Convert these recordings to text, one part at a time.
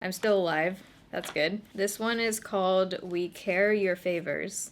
I'm still alive. That's good. This one is called We Care Your Favors.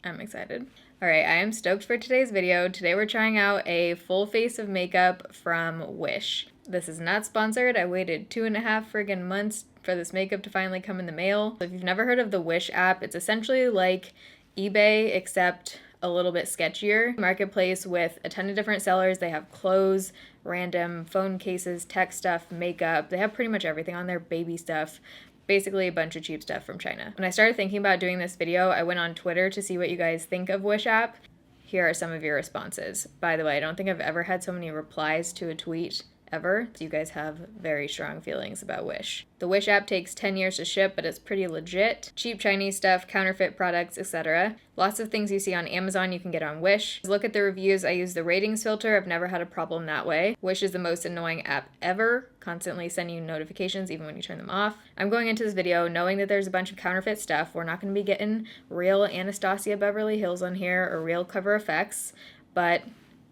I'm excited. Alright, I am stoked for today's video. Today we're trying out a full face of makeup from Wish. This is not sponsored. I waited 2.5 friggin' months for this makeup to finally come in the mail. If you've never heard of the Wish app, it's essentially like eBay except a little bit sketchier. Marketplace with a ton of different sellers. They have clothes, random phone cases, tech stuff, makeup. They have pretty much everything on there, baby stuff. Basically a bunch of cheap stuff from China. When I started thinking about doing this video, I went on Twitter to see what you guys think of Wish app. Here are some of your responses. By the way, I don't think I've ever had so many replies to a tweet ever. You guys have very strong feelings about Wish. The Wish app takes 10 years to ship, but it's pretty legit. Cheap Chinese stuff, counterfeit products, etc. Lots of things you see on Amazon you can get on Wish. Look at the reviews. I use the ratings filter. I've never had a problem that way. Wish is the most annoying app ever. Constantly sending you notifications even when you turn them off. I'm going into this video knowing that there's a bunch of counterfeit stuff. We're not going to be getting real Anastasia Beverly Hills on here or real Cover FX, but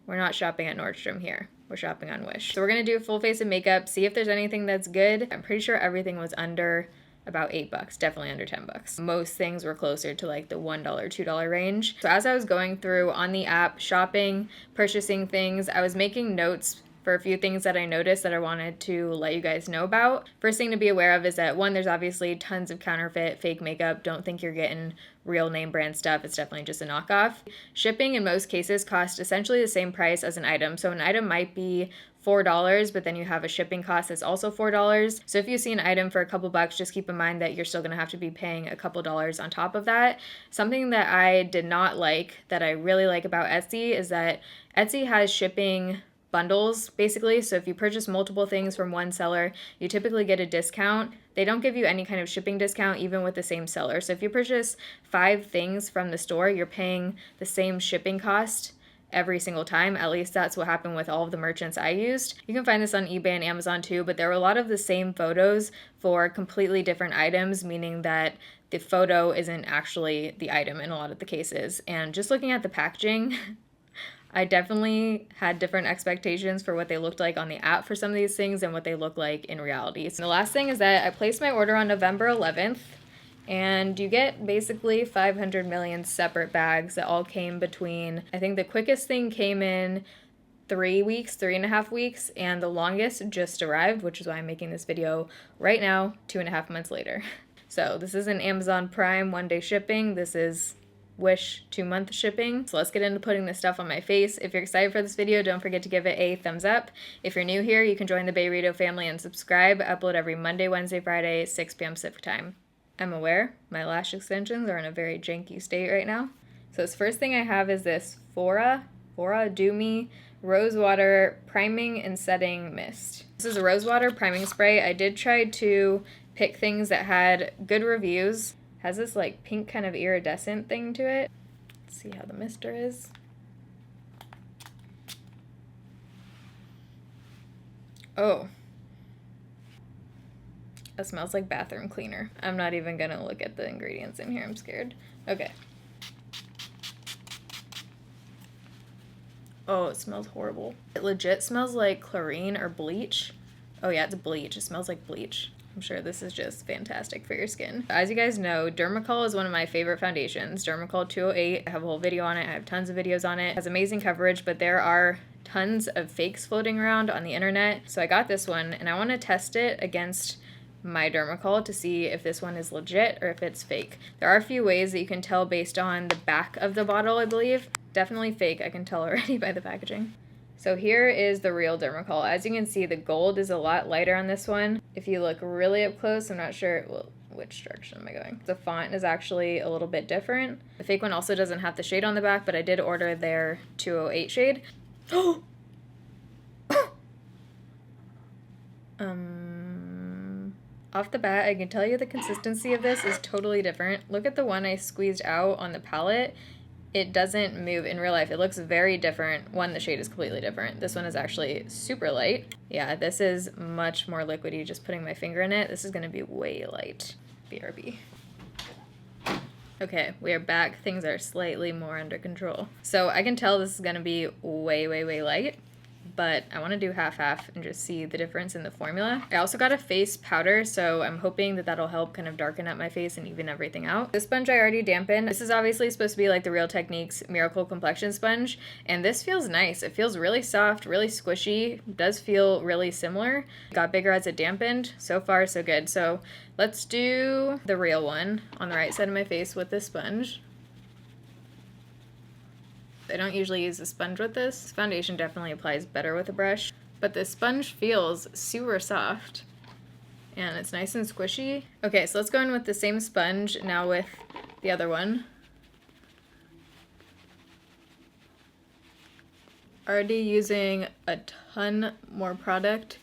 we're not shopping at Nordstrom here. We're shopping on Wish. So we're gonna do a full face of makeup, see if there's anything that's good. I'm pretty sure everything was under about $8, definitely under $10. Most things were closer to like the $1, $2 range. So as I was going through on the app, shopping, purchasing things, I was making notes for a few things that I noticed that I wanted to let you guys know about. First thing to be aware of is that one, there's obviously tons of counterfeit, fake makeup. Don't think you're getting real name brand stuff. It's definitely just a knockoff. Shipping in most cases cost essentially the same price as an item. So an item might be $4, but then you have a shipping cost that's also $4. So if you see an item for a couple bucks, just keep in mind that you're still gonna have to be paying a couple dollars on top of that. Something that I did not like, that I really like about Etsy, is that Etsy has shipping bundles basically. So if you purchase multiple things from one seller, you typically get a discount. They don't give you any kind of shipping discount even with the same seller. So if you purchase 5 things from the store, you're paying the same shipping cost every single time. At least that's what happened with all of the merchants I used. You can find this on eBay and Amazon too, but there were a lot of the same photos for completely different items, meaning that the photo isn't actually the item in a lot of the cases. And just looking at the packaging, I definitely had different expectations for what they looked like on the app for some of these things and what they look like in reality. So the last thing is that I placed my order on November 11th, and you get basically 500 million separate bags that all came between, I think the quickest thing came in 3 weeks, 3.5 weeks, and the longest just arrived, which is why I'm making this video right now, 2.5 months later. So this isn't Amazon Prime 1-day shipping. This is Wish 2-month shipping. So let's get into putting this stuff on my face. If you're excited for this video, don't forget to give it a thumbs up. If you're new here, you can join the Bayrito family and subscribe. I upload every Monday, Wednesday, Friday, 6 p.m. Pacific time. I'm aware my lash extensions are in a very janky state right now. So this first thing I have is this Fora Do Me Rose Water Priming and Setting Mist. This is a rose water priming spray. I did try to pick things that had good reviews. Has this like pink kind of iridescent thing to it. Let's see how the mister is. Oh. That smells like bathroom cleaner. I'm not even gonna look at the ingredients in here, I'm scared. Okay. Oh, it smells horrible. It legit smells like chlorine or bleach. Oh yeah, it's bleach. It smells like bleach. I'm sure this is just fantastic for your skin. As you guys know, Dermacol is one of my favorite foundations. Dermacol 208, I have a whole video on it. I have tons of videos on it. It has amazing coverage, but there are tons of fakes floating around on the internet. So I got this one, and I want to test it against my Dermacol to see if this one is legit or if it's fake. There are a few ways that you can tell based on the back of the bottle, I believe. Definitely fake, I can tell already by the packaging. So here is the real Dermacol. As you can see, the gold is a lot lighter on this one. If you look really up close, I'm not sure, well, which direction am I going? The font is actually a little bit different. The fake one also doesn't have the shade on the back, but I did order their 208 shade. Off the bat, I can tell you the consistency of this is totally different. Look at the one I squeezed out on the palette. It doesn't move in real life. It looks very different. One, the shade is completely different. This one is actually super light. Yeah, this is much more liquidy. Just putting my finger in it, this is gonna be way light. BRB. Okay, we are back. Things are slightly more under control. So I can tell this is gonna be way, way, way light, but I want to do half-half and just see the difference in the formula. I also got a face powder, so I'm hoping that that'll help kind of darken up my face and even everything out. This sponge I already dampened. This is obviously supposed to be like the Real Techniques Miracle Complexion Sponge, and this feels nice. It feels really soft, really squishy, does feel really similar. Got bigger as it dampened. So far, so good. So let's do the real one on the right side of my face with this sponge. I don't usually use a sponge with this. This foundation definitely applies better with a brush, but this sponge feels super soft and it's nice and squishy. Okay, so let's go in with the same sponge now with the other one. Already using a ton more product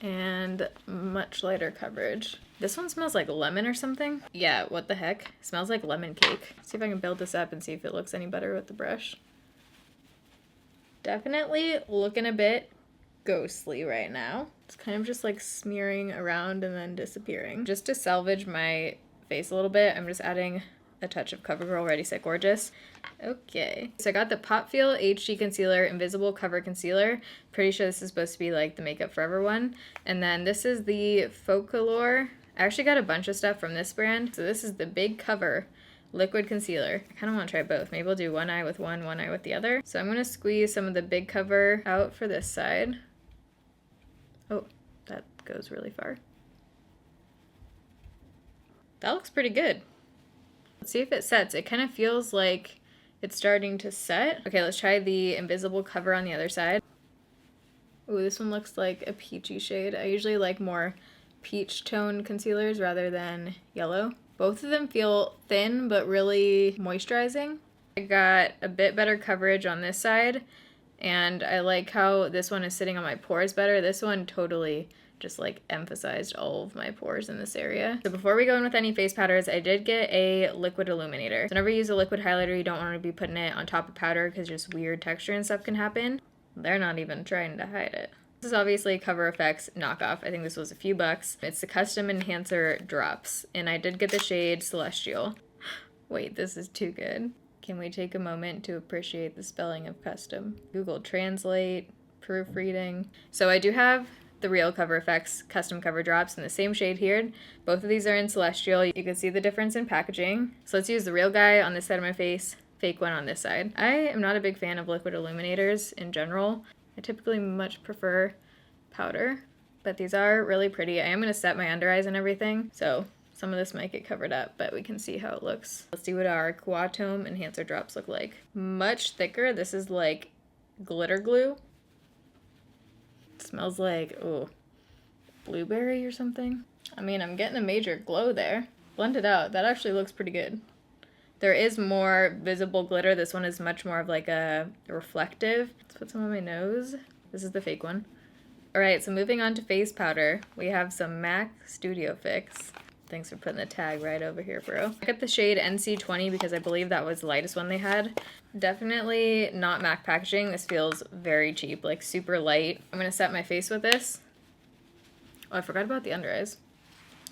and much lighter coverage. This one smells like lemon or something. Yeah, what the heck? It smells like lemon cake. See if I can build this up and see if it looks any better with the brush. Definitely looking a bit ghostly right now. It's kind of just like smearing around and then disappearing. Just to salvage my face a little bit, I'm just adding a touch of CoverGirl Ready Set Gorgeous. Okay, so I got the Pop Feel HD Concealer Invisible Cover Concealer. Pretty sure this is supposed to be like the Makeup Forever one. And then this is the Focallure. I actually got a bunch of stuff from this brand. So this is the Big Cover Liquid Concealer. I kind of want to try both. Maybe I'll do one eye with one eye with the other. So I'm going to squeeze some of the Big Cover out for this side. Oh, that goes really far. That looks pretty good. Let's see if it sets. It kind of feels like it's starting to set. Okay, let's try the Invisible Cover on the other side. Ooh, this one looks like a peachy shade. I usually like more peach tone concealers rather than yellow. Both of them feel thin but really moisturizing. I got a bit better coverage on this side, and I like how this one is sitting on my pores better. This one totally just like emphasized all of my pores in this area. So before we go in with any face powders, I did get a liquid illuminator. So whenever you use a liquid highlighter, you don't want to be putting it on top of powder because just weird texture and stuff can happen. They're not even trying to hide it. This is obviously Cover FX knockoff. I think this was a few bucks. It's the Custom Enhancer Drops, and I did get the shade Celestial. Wait, this is too good. Can we take a moment to appreciate the spelling of custom? Google Translate, proofreading. So I do have the real Cover FX Custom Cover Drops in the same shade here. Both of these are in Celestial. You can see the difference in packaging. So let's use the real guy on this side of my face, fake one on this side. I am not a big fan of liquid illuminators in general. I typically much prefer powder, but these are really pretty. I am going to set my under eyes and everything, so some of this might get covered up, but we can see how it looks. Let's see what our Quatome Enhancer Drops look like. Much thicker. This is like glitter glue. It smells like, oh, blueberry or something. I mean, I'm getting a major glow there. Blend it out. That actually looks pretty good. There is more visible glitter. This one is much more of like a reflective. Let's put some on my nose. This is the fake one. All right, so moving on to face powder, we have some MAC Studio Fix. Thanks for putting the tag right over here, bro. I got the shade NC20 because I believe that was the lightest one they had. Definitely not MAC packaging. This feels very cheap, like super light. I'm gonna set my face with this. Oh, I forgot about the under eyes.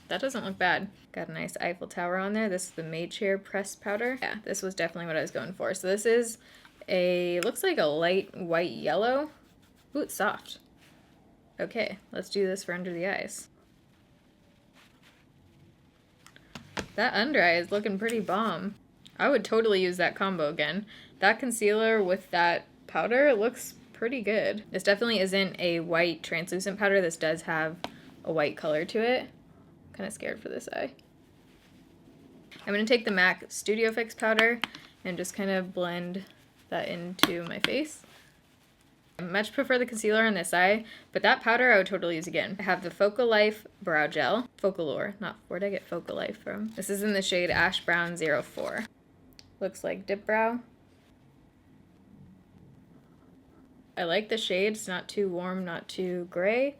That doesn't look bad. Got a nice Eiffel Tower on there. This is the Mage Hair Pressed Powder. Yeah, this was definitely what I was going for. So this is a, looks like a light white yellow. Ooh, it's soft. Okay, let's do this for under the eyes. That under eye is looking pretty bomb. I would totally use that combo again. That concealer with that powder looks pretty good. This definitely isn't a white translucent powder. This does have a white color to it. Kind of scared for this eye. I'm going to take the MAC Studio Fix powder and just kind of blend that into my face. I much prefer the concealer on this eye, but that powder I would totally use again. I have the Focal Life Brow Gel. Focallure, not, where'd I get Focal Life from? This is in the shade Ash Brown 04. Looks like Dip Brow. I like the shade. It's not too warm, not too gray.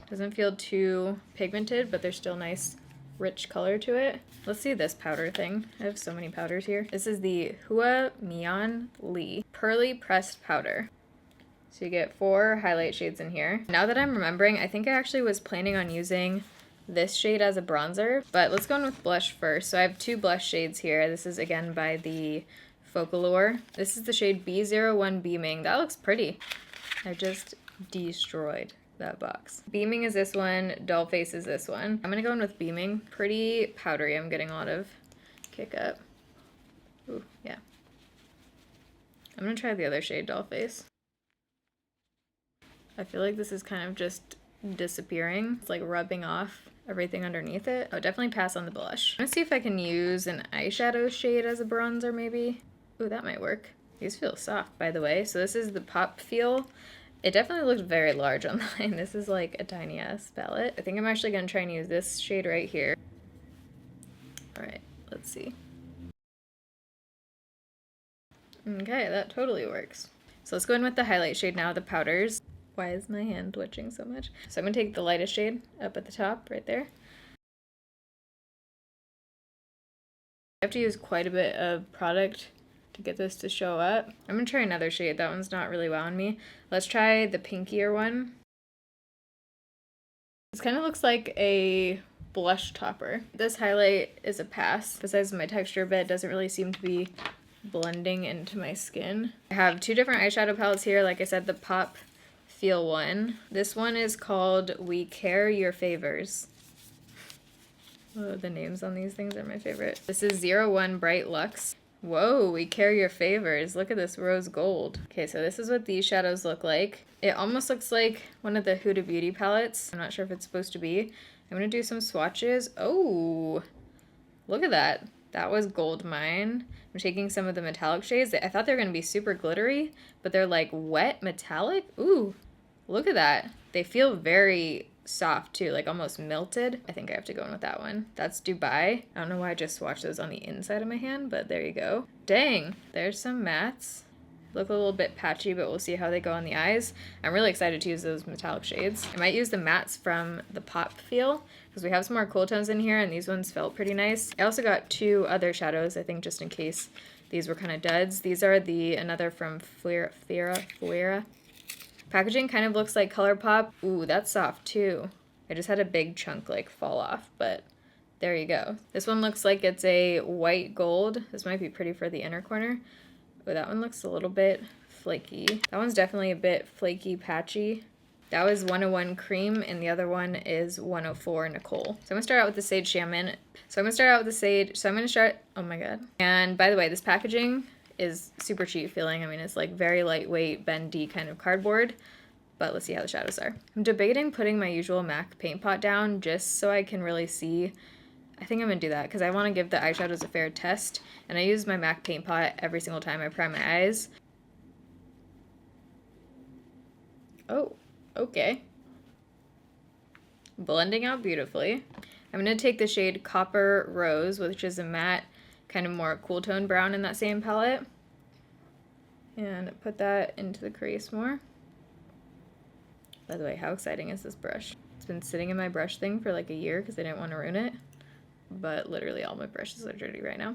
Doesn't feel too pigmented, but there's still nice rich color to it. Let's see this powder thing. I have so many powders here. This is the Hua Mian Li Pearly Pressed Powder. So you get 4 highlight shades in here. Now that I'm remembering, I think I actually was planning on using this shade as a bronzer, but let's go in with blush first. So I have 2 blush shades here. This is again by the Focallure. This is the shade B01 Beaming. That looks pretty. I just destroyed that box. Beaming is this one, Doll Face is this one. I'm gonna go in with Beaming. Pretty powdery, I'm getting a lot of kick up. Ooh, yeah. I'm gonna try the other shade, Doll Face. I feel like this is kind of just disappearing. It's like rubbing off everything underneath it. I would definitely pass on the blush. I'm gonna see if I can use an eyeshadow shade as a bronzer maybe. Ooh, that might work. These feel soft, by the way. So this is the Pop Feel. It definitely looked very large online. This is like a tiny ass palette. I think I'm actually gonna try and use this shade right here. All right, let's see. Okay, that totally works. So let's go in with the highlight shade now, the powders. Why is my hand twitching so much? So I'm gonna take the lightest shade up at the top right there. I have to use quite a bit of product to get this to show up. I'm gonna try another shade. That one's not really wowing me. Let's try the pinkier one. This kind of looks like a blush topper. This highlight is a pass. Besides my texture a bit, it doesn't really seem to be blending into my skin. I have two different eyeshadow palettes here. Like I said, the Pop Feel one. This one is called We Care Your Favors. Oh, the names on these things are my favorite. This is 01 Bright Luxe. Whoa, We Care Your Favors. Look at this rose gold. Okay, so this is what these shadows look like. It almost looks like one of the Huda Beauty palettes. I'm not sure if it's supposed to be. I'm gonna do some swatches. Oh, look at that. That was Gold Mine. I'm taking some of the metallic shades. I thought they were gonna be super glittery, but they're like wet metallic. Ooh, look at that. They feel very soft too, like almost melted. I think I have to go in with that one. That's Dubai. I don't know why I just swatched those on the inside of my hand, but there you go. Dang, there's some mattes. Look a little bit patchy, but we'll see how they go on the eyes. I'm really excited to use those metallic shades. I might use the mattes from the Pop Feel because we have some more cool tones in here and these ones felt pretty nice. I also got two other shadows, I think, just in case these were kind of duds. These are another from Fuera. Packaging kind of looks like ColourPop. Ooh, that's soft too. I just had a big chunk like fall off, but there you go. This one looks like it's a white gold. This might be pretty for the inner corner. Oh, that one looks a little bit flaky. That one's definitely a bit flaky, patchy. That was 101 Cream, and the other one is 104 Nicole. So I'm gonna start out with the Sage Shaman. Oh my god. And by the way, this packaging is super cheap feeling. I mean, it's like very lightweight, bendy kind of cardboard, but let's see how the shadows are. I'm debating putting my usual MAC paint pot down just so I can really see. I think I'm gonna do that because I want to give the eyeshadows a fair test, and I use my MAC paint pot every single time I prime my eyes. Oh, okay. Blending out beautifully. I'm gonna take the shade Copper Rose, which is a matte, kind of more cool tone brown in that same palette, and put that into the crease more. By the way, how exciting is this brush? It's been sitting in my brush thing for like a year because I didn't want to ruin it, but literally all my brushes are dirty right now.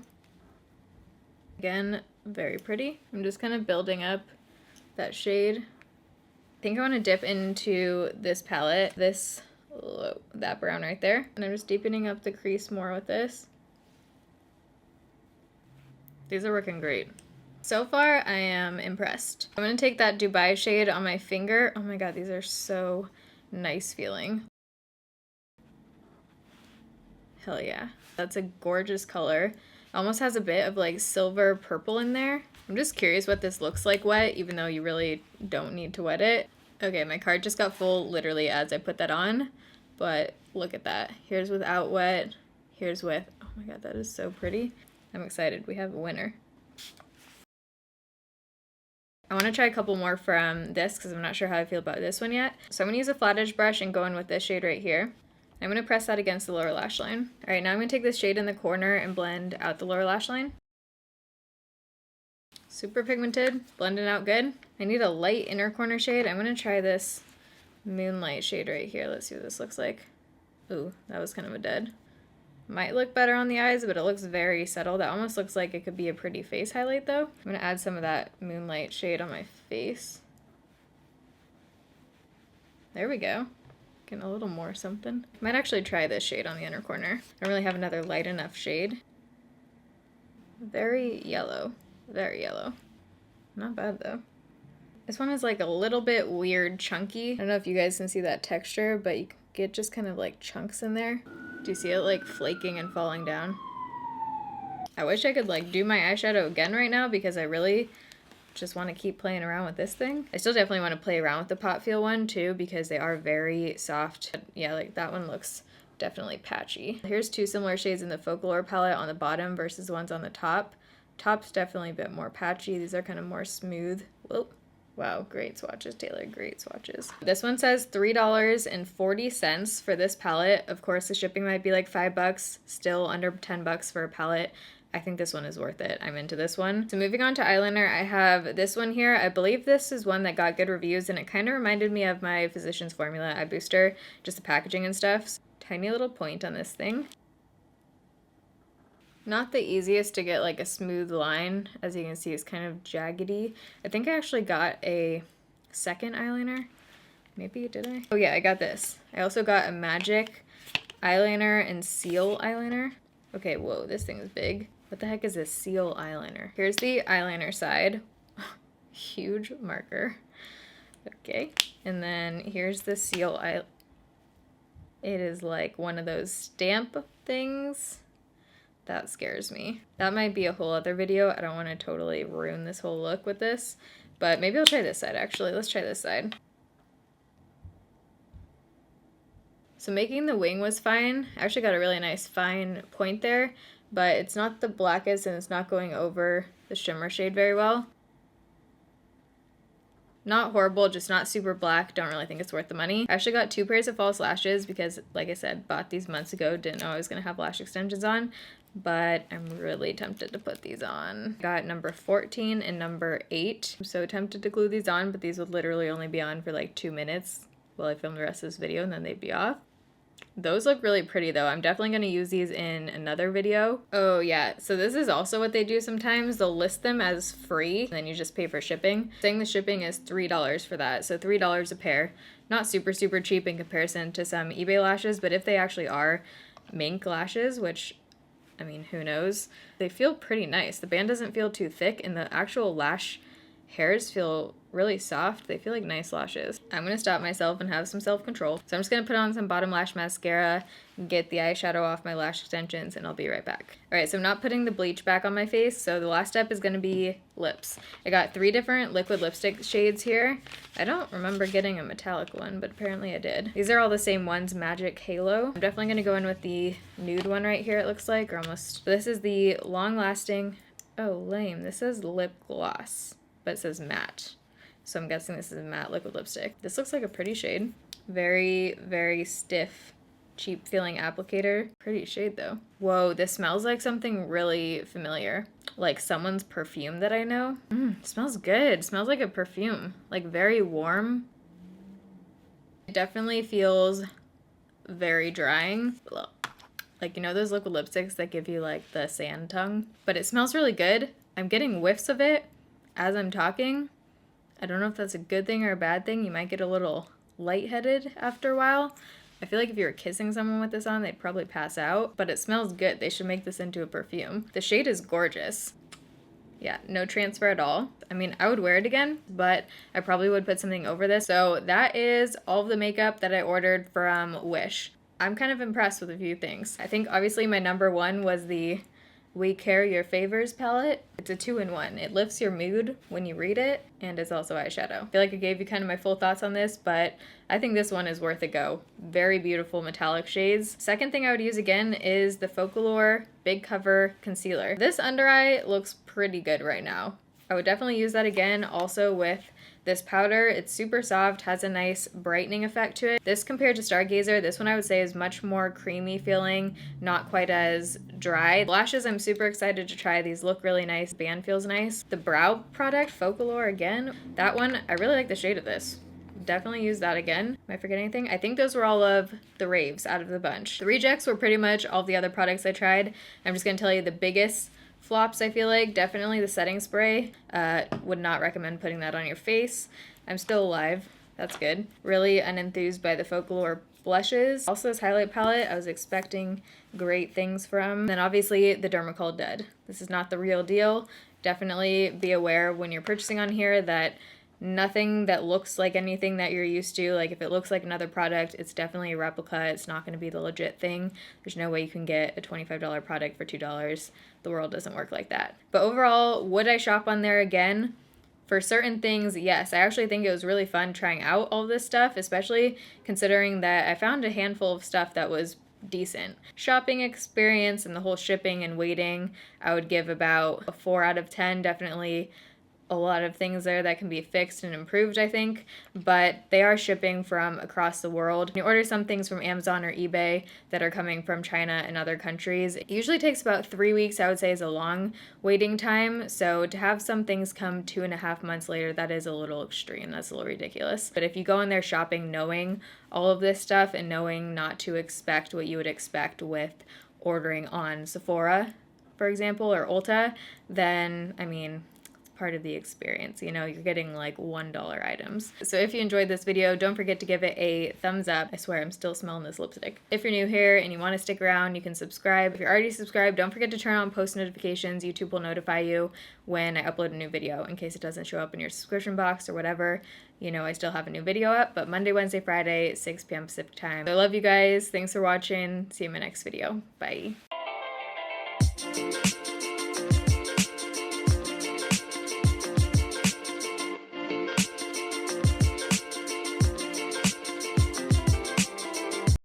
Again, very pretty. I'm just kind of building up that shade. I think I want to dip into this palette, that brown right there, and I'm just deepening up the crease more with this. These are working great. So far, I am impressed. I'm gonna take that Dubai shade on my finger. Oh my god, these are so nice feeling. Hell yeah. That's a gorgeous color. Almost has a bit of like silver purple in there. I'm just curious what this looks like wet, even though you really don't need to wet it. Okay, my card just got full literally as I put that on, but look at that. Here's without wet, here's with. Oh my god, that is so pretty. I'm excited, we have a winner. I want to try a couple more from this because I'm not sure how I feel about this one yet. So I'm going to use a flat edge brush and go in with this shade right here. I'm going to press that against the lower lash line. Alright, now I'm going to take this shade in the corner and blend out the lower lash line. Super pigmented, blending out good. I need a light inner corner shade. I'm going to try this Moonlight shade right here. Let's see what this looks like. Ooh, that was kind of a dud. Might look better on the eyes, but it looks very subtle. That almost looks like it could be a pretty face highlight though. I'm going to add some of that Moonlight shade on my face. There we go. Getting a little more something. Might actually try this shade on the inner corner. I don't really have another light enough shade. Very yellow. Very yellow. Not bad though. This one is like a little bit weird chunky. I don't know if you guys can see that texture, but you get just kind of like chunks in there. Do you see it like flaking and falling down? I wish I could like do my eyeshadow again right now because I really just want to keep playing around with this thing. I still definitely want to play around with the pot feel one too because they are very soft. But yeah, like that one looks definitely patchy. Here's two similar shades in the Folklore palette on the bottom versus the ones on the top. Top's definitely a bit more patchy. These are kind of more smooth. Whoa. Wow, great swatches, Taylor, great swatches. This one says $3.40 for this palette. Of course, the shipping might be like $5, still under $10 for a palette. I think this one is worth it. I'm into this one. So moving on to eyeliner, I have this one here. I believe this is one that got good reviews and it kind of reminded me of my Physicians Formula Eye Booster, just the packaging and stuff. Tiny little point on this thing. Not the easiest to get like a smooth line. As you can see, it's kind of jaggedy. I think I actually got a second eyeliner. Maybe, did I? Oh yeah, I got this. I also got a Magic eyeliner and Seal eyeliner. Okay, whoa, this thing is big. What the heck is this Seal eyeliner? Here's the eyeliner side. Huge marker. Okay, and then here's the Seal eye. It is like one of those stamp things. That scares me. That might be a whole other video. I don't want to totally ruin this whole look with this, but maybe I'll try this side actually. Let's try this side. So making the wing was fine. I actually got a really nice fine point there, but it's not the blackest and it's not going over the shimmer shade very well. Not horrible, just not super black. Don't really think it's worth the money. I actually got 2 pairs of false lashes because, like I said, bought these months ago. Didn't know I was going to have lash extensions on, but I'm really tempted to put these on. Got number 14 and number 8. I'm so tempted to glue these on, but these would literally only be on for like 2 minutes while I film the rest of this video and then they'd be off. Those look really pretty though. I'm definitely going to use these in another video. Oh yeah, so this is also what they do sometimes. They'll list them as free and then you just pay for shipping. Saying the shipping is $3 for that, so $3 a pair. Not super cheap in comparison to some eBay lashes, but if they actually are mink lashes, which, I mean, who knows? They feel pretty nice. The band doesn't feel too thick and the actual lash hairs feel really soft. They feel like nice lashes. I'm gonna stop myself and have some self-control. So I'm just gonna put on some bottom lash mascara and get the eyeshadow off my lash extensions and I'll be right back. Alright, so I'm not putting the bleach back on my face, so the last step is gonna be lips. I got 3 different liquid lipstick shades here. I don't remember getting a metallic one, but apparently I did. These are all the same ones, Magic Halo. I'm definitely gonna go in with the nude one right here, it looks like, or almost. This is the long-lasting, oh lame, this says lip gloss, but it says matte. So I'm guessing this is a matte liquid lipstick. This looks like a pretty shade. Very stiff, cheap feeling applicator. Pretty shade though. Whoa, this smells like something really familiar. Like someone's perfume that I know. Smells good. Smells like a perfume. Like very warm. It definitely feels very drying. Like, you know those liquid lipsticks that give you like the sand tongue? But it smells really good. I'm getting whiffs of it as I'm talking. I don't know if that's a good thing or a bad thing. You might get a little lightheaded after a while. I feel like if you were kissing someone with this on, they'd probably pass out, but it smells good. They should make this into a perfume. The shade is gorgeous. Yeah, no transfer at all. I mean, I would wear it again, but I probably would put something over this. So that is all of the makeup that I ordered from Wish. I'm kind of impressed with a few things. I think obviously my number 1 was the We Care Your Favors palette. It's a 2-in-1. It lifts your mood when you read it, and it's also eyeshadow. I feel like I gave you kind of my full thoughts on this, but I think this one is worth a go. Very beautiful metallic shades. Second thing I would use again is the Folklore Big Cover Concealer. This under eye looks pretty good right now. I would definitely use that again, also with this powder. It's super soft, has a nice brightening effect to it. This compared to Stargazer, this one I would say is much more creamy feeling, not quite as dry. Lashes I'm super excited to try. These look really nice. Band feels nice. The brow product, Folklore again, that one, I really like the shade of this. Definitely use that again. Am I forgetting anything? I think those were all of the raves out of the bunch. The rejects were pretty much all the other products I tried. I'm just gonna tell you the biggest flops, I feel like. Definitely the setting spray. Would not recommend putting that on your face. I'm still alive. That's good. Really unenthused by the Folklore blushes. Also this highlight palette, I was expecting great things from. Then obviously the Dermacol Dead. This is not the real deal. Definitely be aware when you're purchasing on here that Nothing that looks like anything that you're used to. Like if it looks like another product, it's definitely a replica. It's not going to be the legit thing. There's no way you can get a $25 product for $2. The world doesn't work like that. But overall, would I shop on there again? For certain things, yes. I actually think it was really fun trying out all this stuff, especially considering that I found a handful of stuff that was decent. Shopping experience and the whole shipping and waiting, I would give about a 4 out of 10. Definitely a lot of things there that can be fixed and improved, I think, but they are shipping from across the world. You order some things from Amazon or eBay that are coming from China and other countries. It usually takes about 3 weeks, I would say, is a long waiting time. So to have some things come 2.5 months later, that is a little extreme. That's a little ridiculous. But if you go in there shopping knowing all of this stuff and knowing not to expect what you would expect with ordering on Sephora, for example, or Ulta, then, I mean, part of the experience. You know, you're getting like $1 items. So if you enjoyed this video, don't forget to give it a thumbs up. I swear I'm still smelling this lipstick. If you're new here and you want to stick around, you can subscribe. If you're already subscribed, don't forget to turn on post notifications. YouTube will notify you when I upload a new video in case it doesn't show up in your subscription box or whatever. You know, I still have a new video up, but Monday, Wednesday, Friday, 6 p.m. Pacific time. I love you guys. Thanks for watching. See you in my next video. Bye.